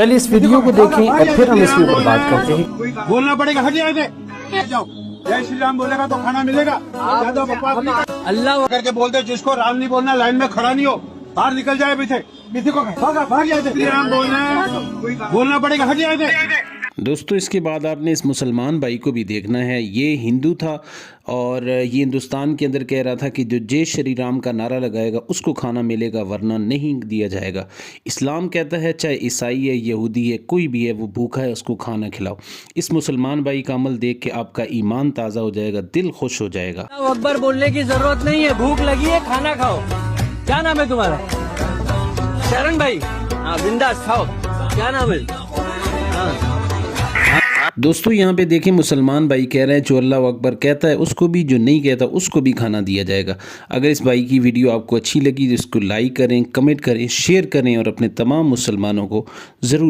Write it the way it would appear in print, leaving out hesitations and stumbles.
पहले इस वीडियो को देखें और फिर हम इसके ऊपर बात करते हैं। बोलना पड़ेगा, हट जाए थे जाओ। जय श्री राम बोलेगा तो खाना मिलेगा। ज्यादा बकवास नहीं कर। अल्लाह करके बोलते, जिसको राम नहीं बोलना लाइन में खड़ा नहीं हो, बाहर निकल जाए पीछे। किसी को भाग जाए थे। श्री राम बोलना पड़ेगा, हट जाए थे। दोस्तों इसके बाद आपने इस मुसलमान भाई को भी देखना है। ये हिंदू था और ये हिंदुस्तान के अंदर कह रहा था कि जो जय श्री राम का नारा लगाएगा उसको खाना मिलेगा वरना नहीं दिया जाएगा। इस्लाम कहता है चाहे ईसाई है, यहूदी है, कोई भी है, वो भूखा है उसको खाना खिलाओ। इस मुसलमान भाई का अमल देख के आपका ईमान ताज़ा हो जाएगा, दिल खुश हो जाएगा। अल्लाह अकबर बोलने की जरूरत नहीं है, भूख लगी है खाना खाओ। क्या नाम है तुम्हारा? शरण भाई। हाँ बिंदास खाओ। क्या नाम है? दोस्तों यहाँ पे देखें मुसलमान भाई कह रहे हैं जो अल्लाह अकबर कहता है उसको भी, जो नहीं कहता उसको भी खाना दिया जाएगा। अगर इस भाई की वीडियो आपको अच्छी लगी तो इसको लाइक करें, कमेंट करें, शेयर करें और अपने तमाम मुसलमानों को ज़रूर